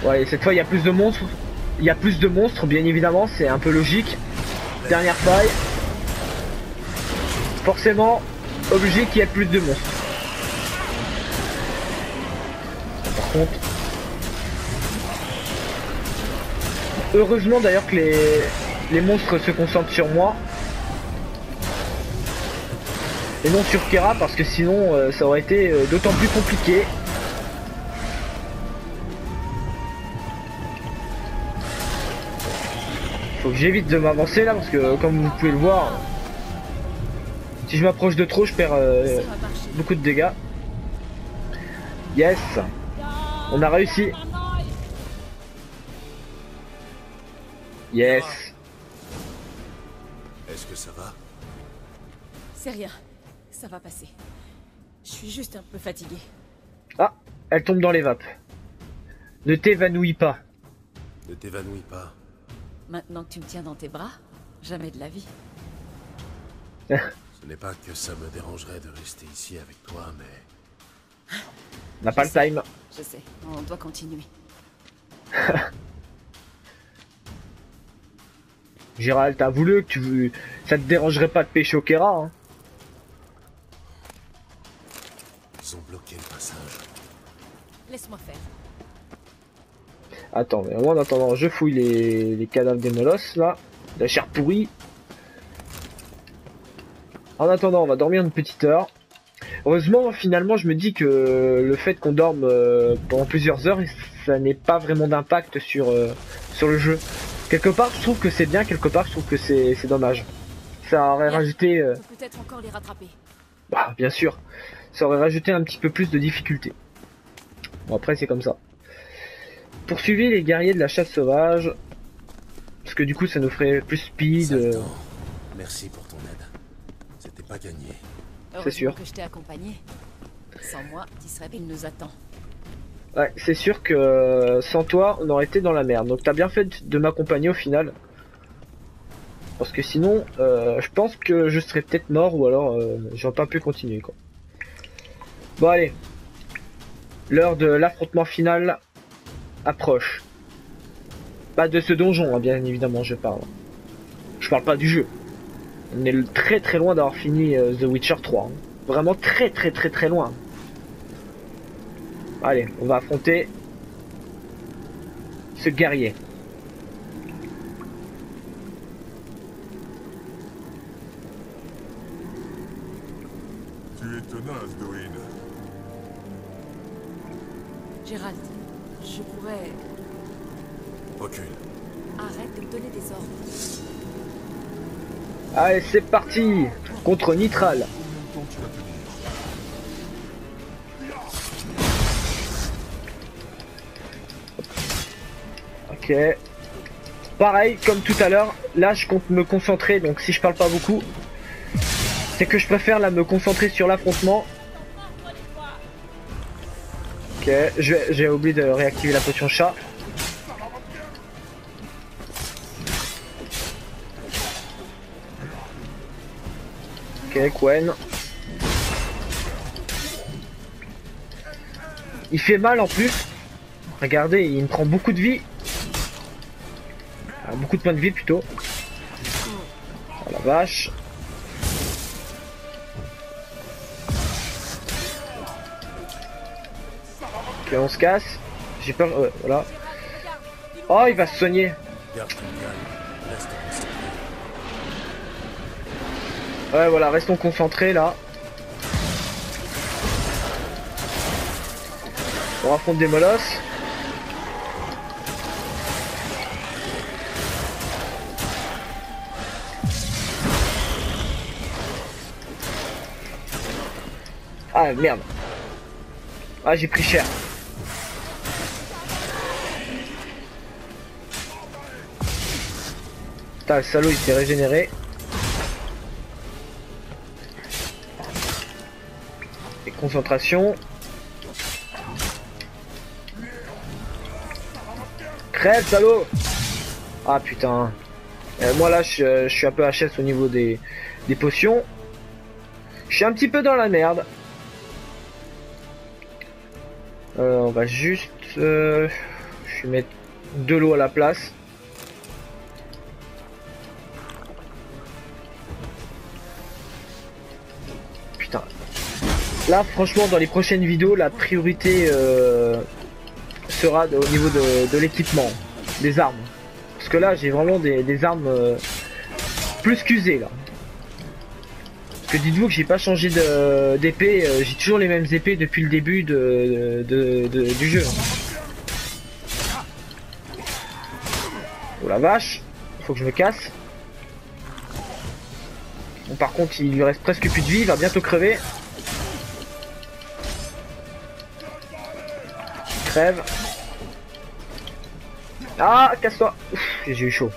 Ouais, et cette fois il y a plus de monstres. Il y a plus de monstres bien évidemment, c'est un peu logique. Dernière faille. Forcément, obligé qu'il y ait plus de monstres. Par contre, heureusement d'ailleurs que les monstres se concentrent sur moi et non sur Kera, parce que sinon ça aurait été d'autant plus compliqué. Faut que j'évite de m'avancer là parce que comme vous pouvez le voir, si je m'approche de trop je perds beaucoup de dégâts. Yes, on a réussi. Yes. Est-ce que ça va? C'est rien. Ça va passer. Je suis juste un peu fatiguée. Ah, elle tombe dans les vapes. Ne t'évanouis pas. Ne t'évanouis pas. Maintenant que tu me tiens dans tes bras, jamais de la vie. Ce n'est pas que ça me dérangerait de rester ici avec toi, mais... On n'a pas le time. Je sais, on doit continuer. Gérald, t'as voulu que ça te dérangerait pas de pêcher au Kera, hein. Ils ont bloqué le passage. Laisse-moi faire. Attends, mais moi en attendant, je fouille les cadavres des molosses là, la chair pourrie. En attendant, on va dormir une petite heure. Heureusement, finalement, je me dis que le fait qu'on dorme pendant plusieurs heures, ça n'est pas vraiment d'impact sur le jeu. Quelque part, je trouve que c'est bien, quelque part, je trouve que c'est dommage. Ça aurait rajouté... On peut peut-être encore les rattraper. Bah, bien sûr. Ça aurait rajouté un petit peu plus de difficulté. Bon, après, c'est comme ça. Poursuivez les guerriers de la chasse sauvage. Parce que du coup, ça nous ferait plus speed. Zaltan, merci pour ton aide. C'était pas gagné. C'est sûr. Heureusement que je t'ai accompagné. Sans moi, il nous attend. Ouais, c'est sûr que sans toi, on aurait été dans la merde. Donc t'as bien fait de m'accompagner au final. Parce que sinon, je pense que je serais peut-être mort ou alors j'aurais pas pu continuer quoi. Bon allez. L'heure de l'affrontement final approche. Pas de ce donjon, hein, bien évidemment, je parle. Je parle pas du jeu. On est très très loin d'avoir fini The Witcher 3. Hein. Vraiment très très très très loin. Allez, on va affronter ce guerrier. Tu es tenace, Doin. Gérald, je pourrais... Recule. Arrête de me donner des ordres. Allez, c'est parti contre Nitral. Combien de temps tu vas tenir? Ok. Pareil, comme tout à l'heure, là je compte me concentrer, donc si je parle pas beaucoup, c'est que je préfère là me concentrer sur l'affrontement. Ok, j'ai oublié de réactiver la potion chat. Ok, Quen. Il fait mal en plus. Regardez, il me prend beaucoup de vie. Ah, beaucoup de points de vie plutôt. Oh la vache. Ok, on se casse. J'ai peur. Voilà. Oh, il va se soigner. Garde ton calme. Reste concentré. Ouais, voilà, restons concentrés là. On affronte des molosses. Ah merde. Ah, j'ai pris cher. Putain, le salaud il s'est régénéré. Et concentration. Crève, salaud! Ah putain. Moi là, je suis un peu HS au niveau des potions. Je suis un petit peu dans la merde. On va juste... je vais mettre de l'eau à la place. Putain. Là, franchement, dans les prochaines vidéos, la priorité sera au niveau de l'équipement, des armes. Parce que là, j'ai vraiment des armes plus qu'usées, là. Parce que dites-vous que j'ai pas changé d'épée, j'ai toujours les mêmes épées depuis le début du jeu. Oh la vache, faut que je me casse. Bon, par contre, il lui reste presque plus de vie, il va bientôt crever. Crève. Ah, casse-toi. J'ai eu chaud.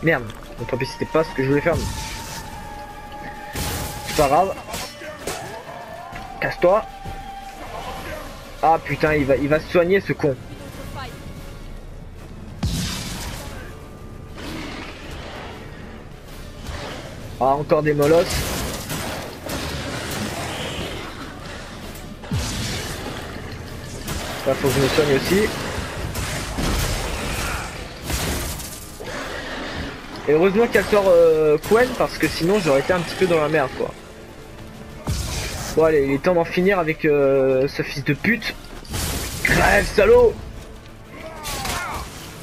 Merde, bon, tant pis, c'était pas ce que je voulais faire. C'est pas grave. Casse-toi. Ah putain, il va se soigner ce con. Ah, encore des molosses. Là, faut que je me soigne aussi. Et heureusement qu'elle sort Quen, parce que sinon j'aurais été un petit peu dans la merde, quoi. Bon allez, il est temps d'en finir avec ce fils de pute. Crève, salaud!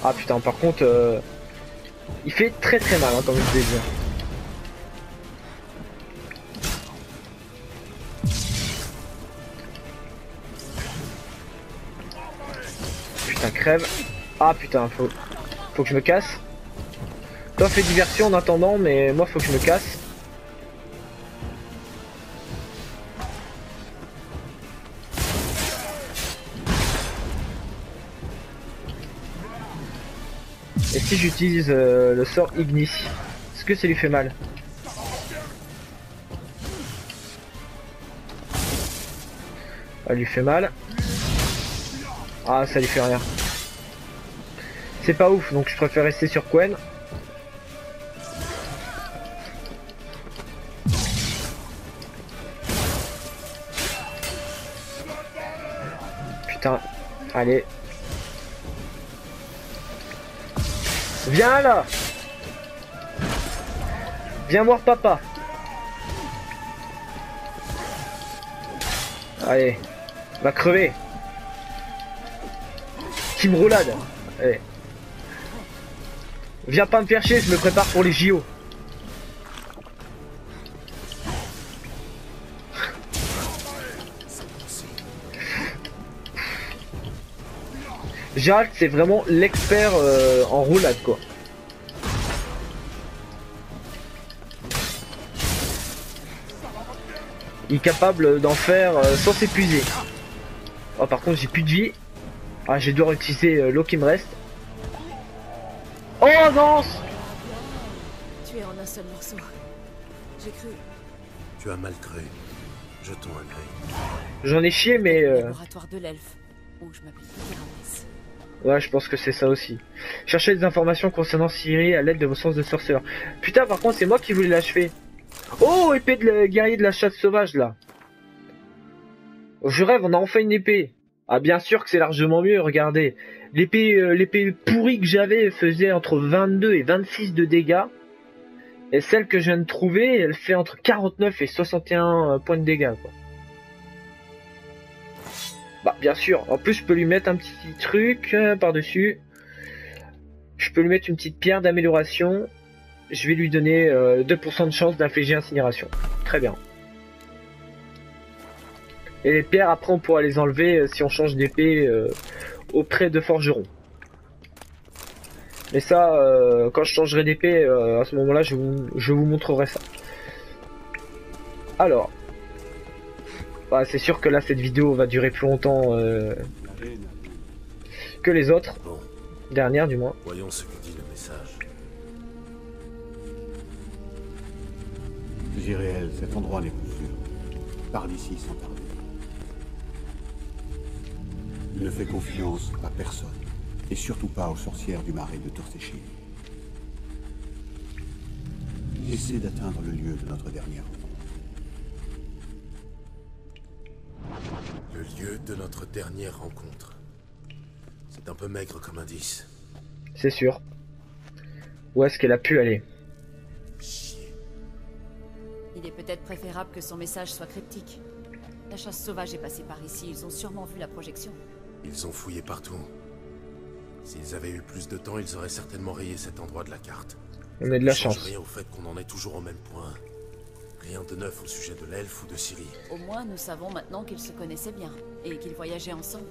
Ah putain, par contre, il fait très très mal, hein, comme je vous ai dit. Putain, crève. Ah putain, faut que je me casse. Toi fais diversion en attendant, mais moi faut que je me casse. Et si j'utilise le sort Ignis, est-ce que ça lui fait mal? Ça lui fait mal. Ah, ça lui fait rien. C'est pas ouf, donc je préfère rester sur Quen. Putain, allez. Viens là. Viens voir papa. Allez, va crever. Team roulade. Allez. Viens pas me faire chier, je me prépare pour les JO. Gérald, c'est vraiment l'expert en roulade, quoi. Il est capable d'en faire sans s'épuiser. Oh, par contre, j'ai plus de vie. Ah, je vais devoir utiliser l'eau qui me reste. Oh non! Tu es en un seul morceau. J'ai cru. Tu as mal créé. Jetons un gré. J'en ai chié, mais... Laboratoire de l'elfe, où je m'appelle Pyramis. Ouais, je pense que c'est ça aussi. Cherchez des informations concernant Ciri à l'aide de vos sens de sorceleur. Putain, par contre, c'est moi qui voulais l'achever. Oh, épée de guerrier de la chasse sauvage, là. Je rêve, on a enfin une épée. Ah, bien sûr que c'est largement mieux, regardez. L'épée pourrie que j'avais faisait entre 22 et 26 de dégâts. Et celle que je viens de trouver, elle fait entre 49 et 61 points de dégâts, quoi. Bah, bien sûr. En plus, je peux lui mettre un petit truc par-dessus. Je peux lui mettre une petite pierre d'amélioration. Je vais lui donner 2% de chance d'infliger incinération. Très bien. Et les pierres, après, on pourra les enlever si on change d'épée auprès de forgerons. Mais ça, quand je changerai d'épée, à ce moment-là, je vous montrerai ça. Alors. Bah, c'est sûr que là, cette vidéo va durer plus longtemps. que les autres. Bon, Dernière du moins. voyons ce que dit le message. Ziréel, cet endroit n'est plus sûr. Par d'ici sans tarder. Ne fais confiance à personne. Et surtout pas aux sorcières du marais de Torséchine. Essaie d'atteindre le lieu de notre dernière rencontre. Le lieu de notre dernière rencontre. C'est un peu maigre comme indice. C'est sûr. Où est-ce qu'elle a pu aller? Chier. Il est peut-être préférable que son message soit cryptique. La chasse sauvage est passée par ici, ils ont sûrement vu la projection. Ils ont fouillé partout. S'ils avaient eu plus de temps, ils auraient certainement rayé cet endroit de la carte. On a de la Ça change chance. rien au fait qu'on en est toujours au même point. Rien de neuf au sujet de l'elfe ou de Ciri. Au moins, nous savons maintenant qu'ils se connaissaient bien, et qu'ils voyageaient ensemble.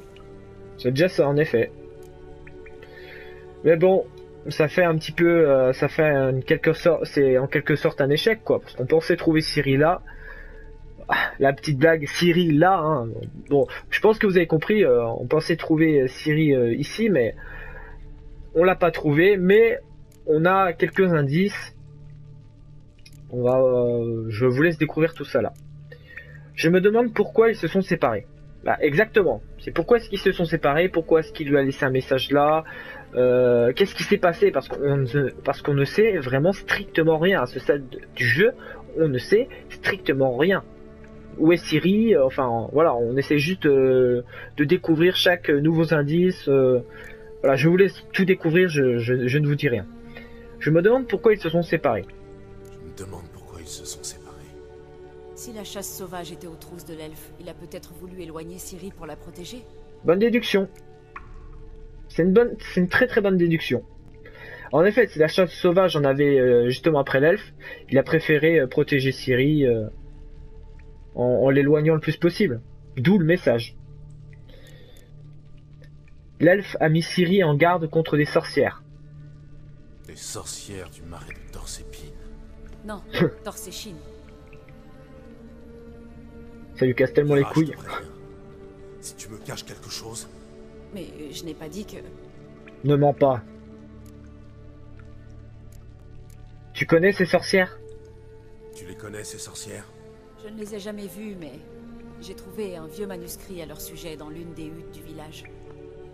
C'est déjà ça en effet. Mais bon, ça fait un petit peu, ça fait c'est en quelque sorte un échec quoi, parce qu'on pensait trouver Ciri là. Ah, la petite blague Ciri là, hein. Bon, je pense que vous avez compris, on pensait trouver Ciri ici, mais on l'a pas trouvé, mais on a quelques indices. On va, je vous laisse découvrir tout ça là. Je me demande pourquoi ils se sont séparés. Bah, exactement. C'est pourquoi est-ce qu'ils se sont séparés, pourquoi est-ce qu'il lui a laissé un message là, qu'est-ce qui s'est passé, parce qu'on ne sait vraiment strictement rien à ce stade du jeu. On ne sait strictement rien. Où est Ciri? Enfin voilà, on essaie juste de découvrir chaque nouveau indice. Voilà, je vous laisse tout découvrir, je ne vous dis rien. Je me demande pourquoi ils se sont séparés. Je me demande pourquoi ils se sont séparés. Si la chasse sauvage était aux trousses de l'elfe, il a peut-être voulu éloigner Ciri pour la protéger. Bonne déduction. C'est une très très bonne déduction. En effet, si la chasse sauvage en avait justement après l'elfe, il a préféré protéger Ciri en l'éloignant le plus possible. D'où le message. L'elfe a mis Ciri en garde contre des sorcières. Des sorcières du marais de Torsépine. Non, Torséchine. Ça lui casse tellement les Ah, je couilles. te préviens. Si tu me caches quelque chose, Mais je n'ai pas dit que... Ne mens pas. Tu connais ces sorcières? tu les connais ces sorcières? Je ne les ai jamais vues, mais j'ai trouvé un vieux manuscrit à leur sujet dans l'une des huttes du village.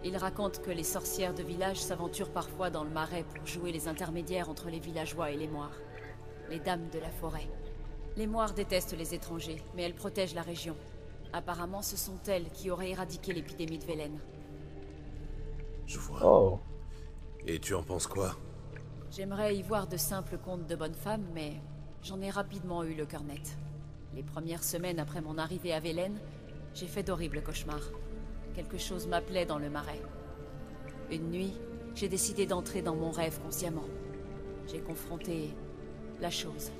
Il raconte que les sorcières de village s'aventurent parfois dans le marais pour jouer les intermédiaires entre les villageois et les moires. Les dames de la forêt. Les moires détestent les étrangers, mais elles protègent la région. Apparemment, ce sont elles qui auraient éradiqué l'épidémie de Velen. Je vois. Oh. Et tu en penses quoi? J'aimerais y voir de simples contes de bonnes femmes, mais j'en ai rapidement eu le cœur net. Les premières semaines après mon arrivée à Velen, j'ai fait d'horribles cauchemars. Quelque chose m'appelait dans le marais. Une nuit, j'ai décidé d'entrer dans mon rêve consciemment. J'ai confronté la chose.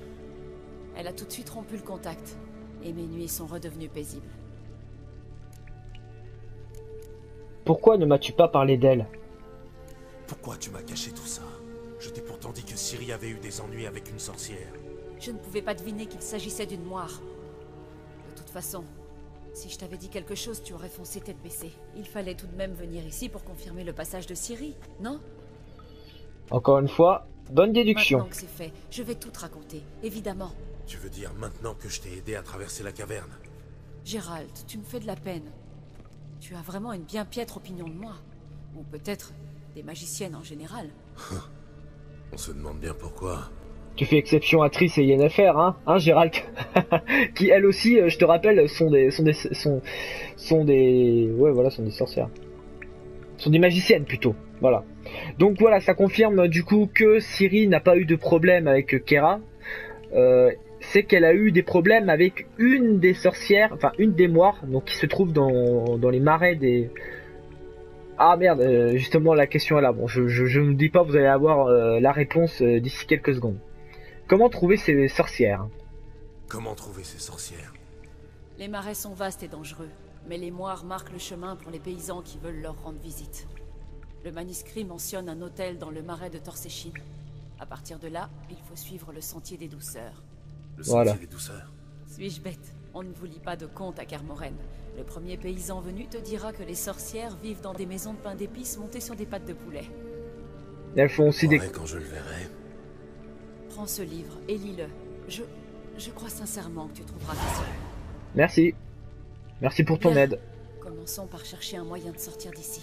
Elle a tout de suite rompu le contact, et mes nuits sont redevenues paisibles. Pourquoi ne m'as-tu pas parlé d'elle? Pourquoi tu m'as caché tout ça? Je t'ai pourtant dit que Ciri avait eu des ennuis avec une sorcière. Je ne pouvais pas deviner qu'il s'agissait d'une moire. De toute façon, si je t'avais dit quelque chose, tu aurais foncé tête baissée. Il fallait tout de même venir ici pour confirmer le passage de Ciri, non? Encore une fois, bonne déduction. Maintenant que c'est fait, je vais tout te raconter, évidemment. Tu veux dire maintenant que je t'ai aidé à traverser la caverne? Gérald, tu me fais de la peine. Tu as vraiment une bien piètre opinion de moi. Ou peut-être des magiciennes en général. On se demande bien pourquoi. Tu fais exception à Triss et Yennefer, hein Gérald? Qui elles aussi, je te rappelle, sont des sorcières. Sont des magiciennes plutôt, voilà. Donc voilà, ça confirme du coup que Ciri n'a pas eu de problème avec Kera. C'est qu'elle a eu des problèmes avec une des sorcières, enfin une des moires, donc qui se trouve dans les marais des... Ah merde, justement la question est là. Bon, je ne dis pas, vous allez avoir la réponse d'ici quelques secondes. Comment trouver ces sorcières? Comment trouver ces sorcières? Les marais sont vastes et dangereux, mais les moires marquent le chemin pour les paysans qui veulent leur rendre visite. Le manuscrit mentionne un hôtel dans le marais de Torséchine. À partir de là, il faut suivre le sentier des douceurs. Le sentier des douceurs. Suis-je bête? On ne vous lit pas de contes à Kermoren. Le premier paysan venu te dira que les sorcières vivent dans des maisons de pain d'épices montées sur des pattes de poulet. Elles font aussi des... Quand je le verrai. Prends ce livre et lis-le. Je crois sincèrement que tu trouveras facile. Merci. Merci pour ton Bien. aide. Commençons par chercher un moyen de sortir d'ici.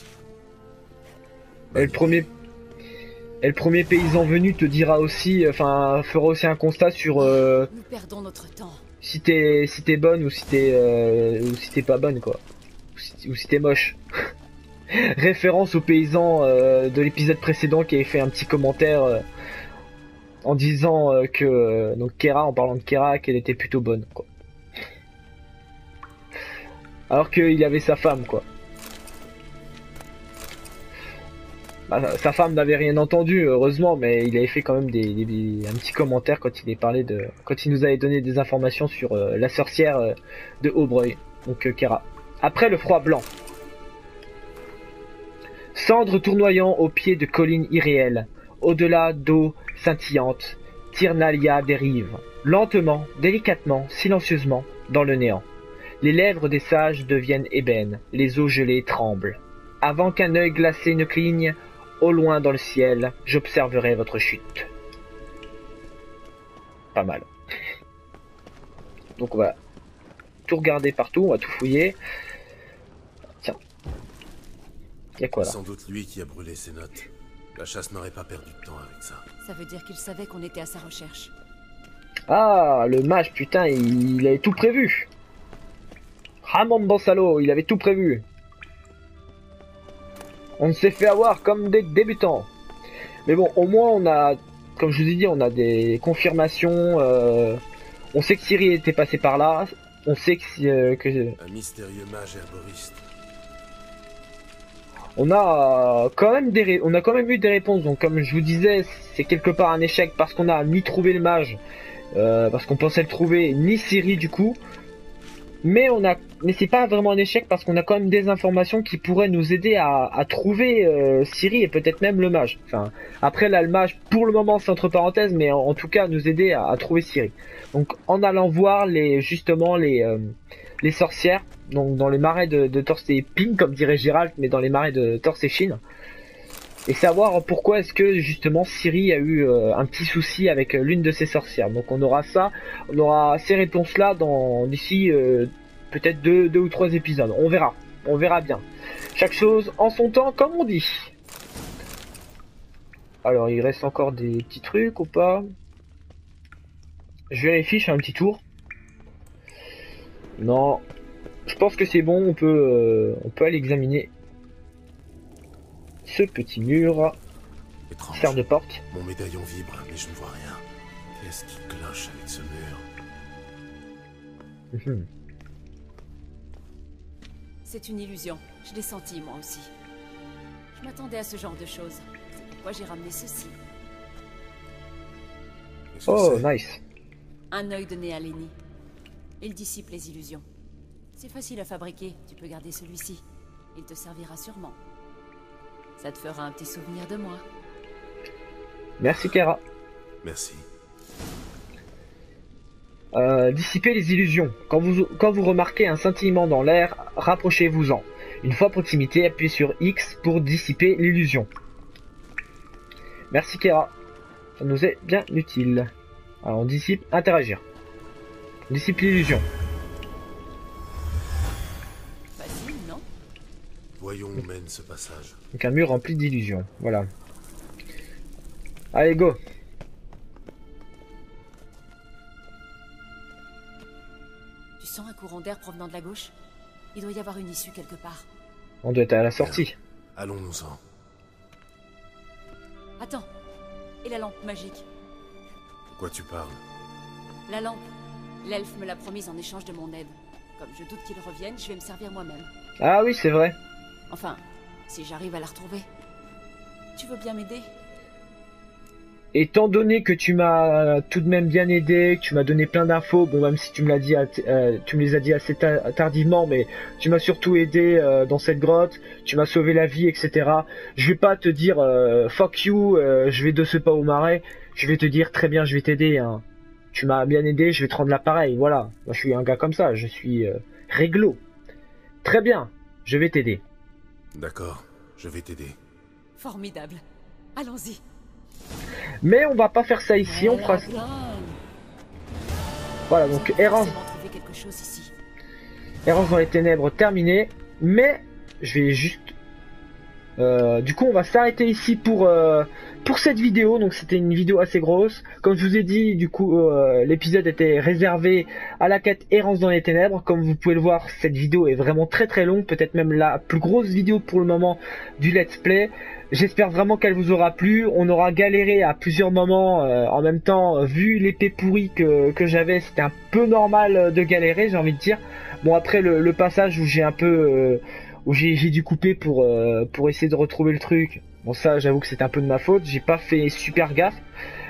Et le premier paysan venu te dira aussi, enfin, fera aussi un constat sur Nous perdons notre temps. si t'es bonne ou si t'es pas bonne, quoi. Ou si t'es moche. Référence au paysan de l'épisode précédent qui avait fait un petit commentaire en disant que donc Kera, en parlant de Kera, qu'elle était plutôt bonne, quoi. Alors qu'il avait sa femme, quoi. Bah, sa femme n'avait rien entendu, heureusement, mais il avait fait quand même un petit commentaire quand quand il nous avait donné des informations sur la sorcière de Aubreuil, donc Kera. Après le froid blanc. Cendres tournoyant au pied de collines irréelles, au-delà d'eau scintillante, Tirnalia dérive, lentement, délicatement, silencieusement, dans le néant. Les lèvres des sages deviennent ébènes, les eaux gelées tremblent. Avant qu'un œil glacé ne cligne, au loin dans le ciel, j'observerai votre chute. Pas mal. Donc on va tout regarder partout, on va tout fouiller. Tiens. Y'a quoi là? Sans doute lui qui a brûlé ses notes. La chasse n'aurait pas perdu de temps avec ça. Ça veut dire qu'il savait qu'on était à sa recherche. Ah, le mage, putain, il avait tout prévu. Ramon Bansalo, il avait tout prévu. On s'est fait avoir comme des débutants. Mais bon, au moins on a, comme je vous ai dit, on a des confirmations. On sait que Ciri était passé par là. On sait que Un mystérieux mage herboriste. on a quand même eu des réponses. Donc comme je vous disais, c'est quelque part un échec parce qu'on a ni trouvé le mage, parce qu'on pensait le trouver, ni Ciri du coup. Mais c'est pas vraiment un échec parce qu'on a quand même des informations qui pourraient nous aider à trouver Ciri et peut-être même le mage. Enfin, après là, le mage, pour le moment, c'est entre parenthèses, mais en tout cas, nous aider à trouver Ciri. Donc, en allant voir les sorcières, donc dans les marais de Torstépine, comme dirait Gérald, mais dans les marais de Torsechine, et savoir pourquoi est-ce que justement Ciri a eu un petit souci avec l'une de ses sorcières. Donc on aura ces réponses là d'ici peut-être deux ou trois épisodes. On verra bien. Chaque chose en son temps, comme on dit. Alors il reste encore des petits trucs ou pas? Je vérifie, je fais un petit tour. Non, je pense que c'est bon. On peut aller examiner ce petit mur. Étrange. Serre de porte. Mon médaillon vibre, mais je ne vois rien. Qu'est-ce qui cloche avec ce mur? C'est une illusion. Je l'ai senti moi aussi. Je m'attendais à ce genre de choses. C'est pourquoi j'ai ramené ceci. Qu'est-ce que Oh, c'est? nice. Un œil de Néalénie. Il dissipe les illusions. C'est facile à fabriquer. Tu peux garder celui-ci. Il te servira sûrement. Ça te fera un petit souvenir de moi. Merci Kera. Merci. Dissiper les illusions. Quand vous remarquez un scintillement dans l'air, rapprochez-vous-en. Une fois proximité, appuyez sur X pour dissiper l'illusion. Merci Kera. Ça nous est bien utile. Alors on dissipe, interagir. On dissipe l'illusion. Facile, non? Voyons où mène ce passage. Donc un mur rempli d'illusions. Voilà. Allez, go. Tu sens un courant d'air provenant de la gauche? Il doit y avoir une issue quelque part. On doit être à la sortie. Allons-nous-en. Attends. Et la lampe magique? De quoi tu parles? La lampe. L'elfe me l'a promise en échange de mon aide. Comme je doute qu'il revienne, je vais me servir moi-même. Ah oui, c'est vrai. Enfin, si j'arrive à la retrouver. Tu veux bien m'aider? Étant donné que tu m'as tout de même bien aidé, que tu m'as donné plein d'infos, bon même si tu me l'as dit, tu me les as dit assez tardivement, mais tu m'as surtout aidé dans cette grotte, tu m'as sauvé la vie, etc. Je vais pas te dire fuck you, je vais de ce pas au marais. Je vais te dire très bien, je vais t'aider. Hein. Tu m'as bien aidé, je vais te rendre l'appareil. Voilà, moi je suis un gars comme ça, je suis réglo. Très bien, je vais t'aider. D'accord, je vais t'aider. Formidable. Allons-y. Mais on va pas faire ça ici, on fera... Voilà, donc errance... trouver quelque chose ici. Errance dans les ténèbres terminée, mais je vais juste... du coup on va s'arrêter ici pour cette vidéo. Donc c'était une vidéo assez grosse. Comme je vous ai dit, du coup l'épisode était réservé à la quête Errance dans les ténèbres. Comme vous pouvez le voir, cette vidéo est vraiment très très longue, peut-être même la plus grosse vidéo pour le moment du let's play. J'espère vraiment qu'elle vous aura plu. On aura galéré à plusieurs moments en même temps. Vu l'épée pourrie que j'avais, c'était un peu normal de galérer, j'ai envie de dire. Bon, après le passage où j'ai un peu où j'ai dû couper pour essayer de retrouver le truc. Bon, ça j'avoue que c'est un peu de ma faute, j'ai pas fait super gaffe,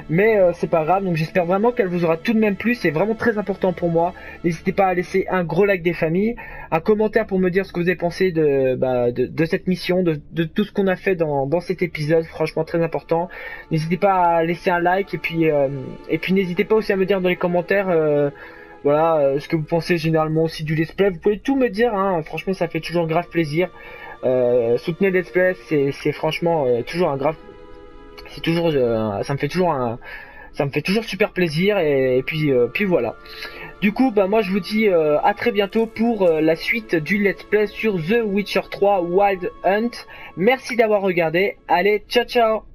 mais c'est pas grave. Donc j'espère vraiment qu'elle vous aura tout de même plu, c'est vraiment très important pour moi. N'hésitez pas à laisser un gros like des familles, un commentaire pour me dire ce que vous avez pensé de cette mission, de tout ce qu'on a fait dans cet épisode, franchement très important. N'hésitez pas à laisser un like, et puis n'hésitez pas aussi à me dire dans les commentaires voilà, ce que vous pensez généralement aussi du let's play. Vous pouvez tout me dire, hein. Franchement ça fait toujours grave plaisir. Soutenez le let's play, c'est franchement toujours un grave, c'est toujours ça me fait toujours super plaisir, et puis voilà. Du coup moi je vous dis à très bientôt pour la suite du let's play sur The Witcher 3 Wild Hunt. Merci d'avoir regardé, allez ciao ciao.